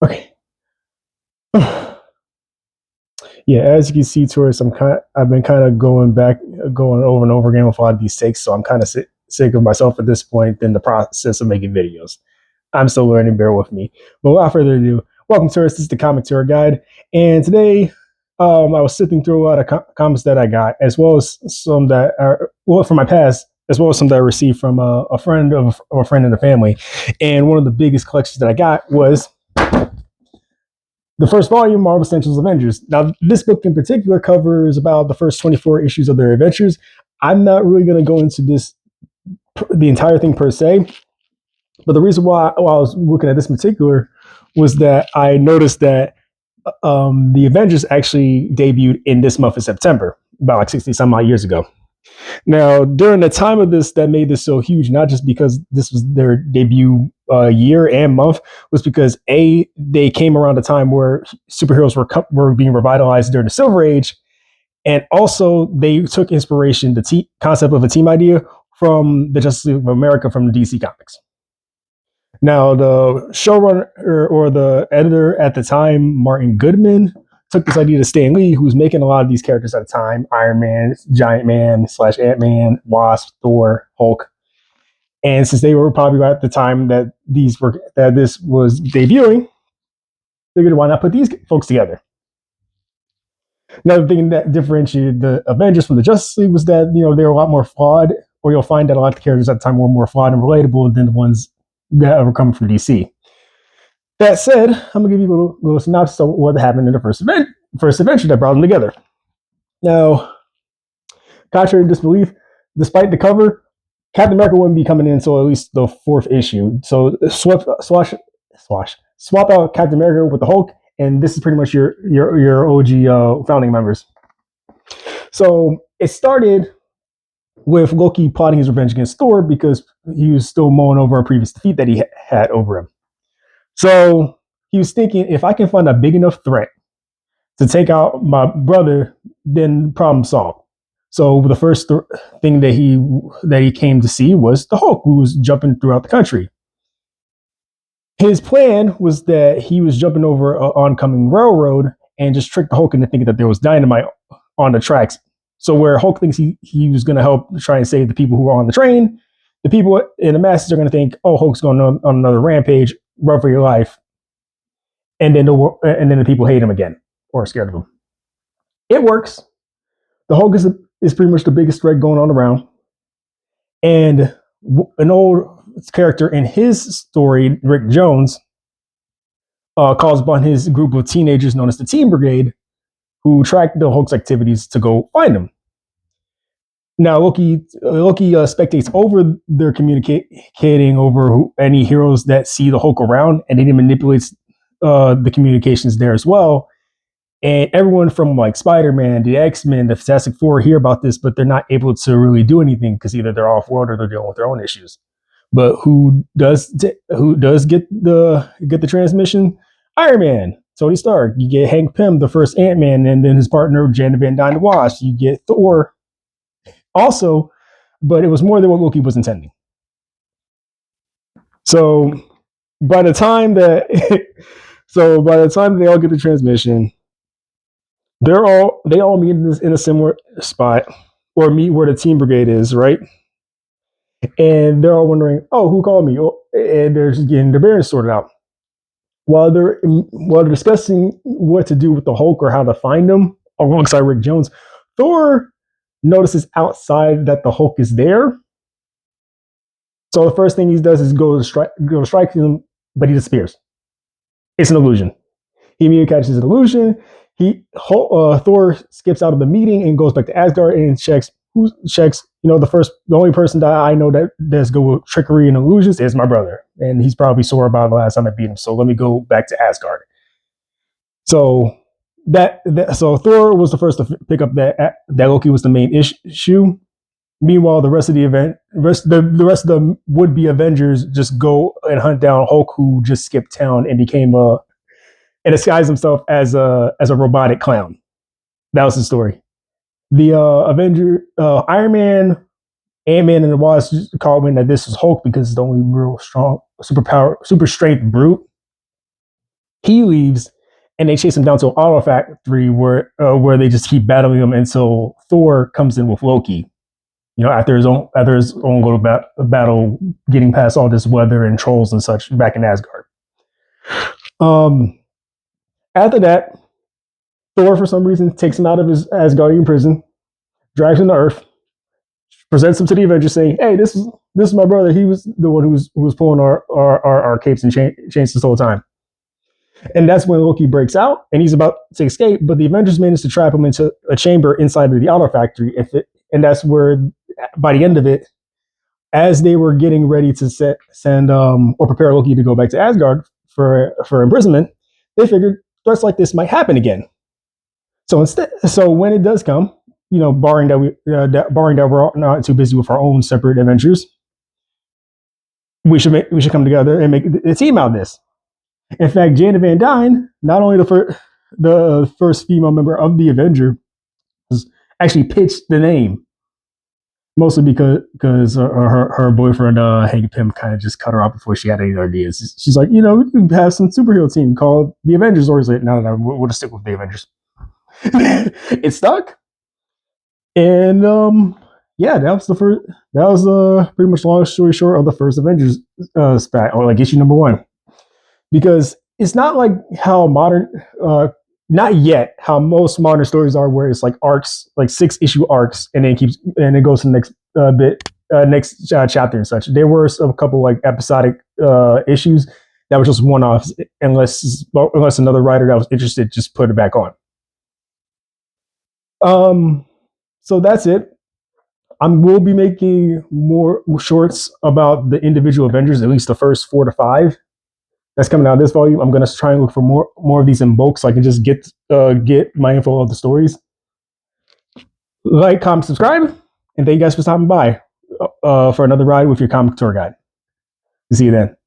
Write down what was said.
Okay. Yeah, as you can see, towards I've been kind of going over and over again with a lot of these takes, so I'm kind of sick of myself at this point in the process of making videos. I'm still learning, bear with me. But without further ado, welcome, tourists. This is the Comic Tour Guide, and today I was sifting through a lot of comments that I got, as well as some that are from my past, as well as some that I received from a friend of a friend in the family. And one of the biggest collections that I got was the first volume, Marvel Essentials Avengers. Now, this book in particular covers about the first 24 issues of their adventures. I'm not really going to go into the entire thing per se, but the reason why I was looking at this particular was that I noticed that the Avengers actually debuted in this month of September, about like 60 some odd years ago. Now, during the time of this, that made this so huge, not just because this was their debut year and month, was because they came around a time where superheroes were being revitalized during the Silver Age, and also they took inspiration, the concept of a team idea, from the Justice League of America from the DC Comics. Now, the showrunner or the editor at the time, Martin Goodman, took this idea to Stan Lee, who was making a lot of these characters at the time: Iron Man, Giant Man / Ant Man, Wasp, Thor, Hulk. And since they were probably at the time that this was debuting, they figured why not put these folks together. Another thing that differentiated the Avengers from the Justice League was that they were a lot more flawed, or you'll find that a lot of the characters at the time were more flawed and relatable than the ones that were coming from DC. That said, I'm gonna give you a little synopsis of what happened in the first adventure that brought them together. Now, contrary to disbelief, despite the cover, Captain America wouldn't be coming in until at least the fourth issue. So swap out Captain America with the Hulk, and this is pretty much your OG founding members. So it started with Loki plotting his revenge against Thor because he was still mulling over a previous defeat that he had over him. So he was thinking, if I can find a big enough threat to take out my brother, then problem solved. So the first thing that he came to see was the Hulk, who was jumping throughout the country. His plan was that he was jumping over an oncoming railroad and just tricked the Hulk into thinking that there was dynamite on the tracks. So where Hulk thinks he was going to help try and save the people who were on the train, the people in the masses are going to think, oh, Hulk's going on another rampage, run for your life. And then the people hate him again or are scared of him. It works. The Hulk is pretty much the biggest threat going on around. And an old character in his story, Rick Jones, calls upon his group of teenagers known as the Teen Brigade, who track the Hulk's activities to go find him. Now, Loki spectates over their communicating over any heroes that see the Hulk around, and then he manipulates the communications there as well. And everyone from like Spider-Man, the X-Men, the Fantastic Four hear about this, but they're not able to really do anything because either they're off world or they're dealing with their own issues. But who does get the transmission? Iron Man, Tony Stark. You get Hank Pym, the first Ant-Man, and then his partner Janet Van Dyne the Wasp. You get Thor also, but it was more than what Loki was intending. So by the time that they all get the transmission, they all meet in a similar spot or meet where the Team Brigade is, right? And they're all wondering, oh, who called me? Oh, and they're just getting their bearings sorted out. While they're discussing what to do with the Hulk or how to find him alongside Rick Jones, Thor notices outside that the Hulk is there. So the first thing he does is go to strike him, but he disappears. It's an illusion. He immediately catches an illusion. Thor skips out of the meeting and goes back to Asgard and checks. The only person that I know that does go with trickery and illusions is my brother, and he's probably sore about the last time I beat him. So let me go back to Asgard. So so Thor was the first to pick up that Loki was the main issue. Meanwhile, the rest of the rest of the would-be Avengers just go and hunt down Hulk, who just skipped town and and disguised himself as a robotic clown. That was the story. The Iron Man, Ant-Man, and the Wasp called in that this is Hulk because it's the only real strong super strength brute. He leaves, and they chase him down to an auto factory where they just keep battling him until Thor comes in with Loki. After his own little battle, getting past all this weather and trolls and such back in Asgard. Um, After that, Thor for some reason takes him out of his Asgardian prison, drags him to Earth, presents him to the Avengers, saying, "Hey, this is my brother. He was the one who was pulling our capes and chains this whole time." And that's when Loki breaks out and he's about to escape, but the Avengers manage to trap him into a chamber inside of the auto factory. And that's where, by the end of it, as they were getting ready to send or prepare Loki to go back to Asgard for imprisonment, they figured threats like this might happen again. So when it does come, barring that we're not too busy with our own separate adventures, we should come together and make a team out of this. In fact, Jaina Van Dyne, not only the first female member of the Avengers, actually pitched the name, mostly because her boyfriend Hank Pym kind of just cut her off before she had any ideas. She's like, we could have some superhero team called the Avengers, or is it? No, we'll just stick with the Avengers. It stuck, and yeah, that was the first. That was pretty much long story short of the first Avengers spat, or like issue number 1. Because it's not like how not yet how most modern stories are, where it's like arcs, like 6-issue arcs, and then it goes to the next chapter and such. There were a couple like episodic issues that were just one-offs, unless another writer that was interested just put it back on. So that's it. We'll be making more shorts about the individual Avengers, at least the first 4 to 5. That's coming out of this volume. I'm gonna try and look for more of these in bulk, so I can just get my info of the stories. Like, comment, subscribe, and thank you guys for stopping by for another ride with your comic tour guide. See you then.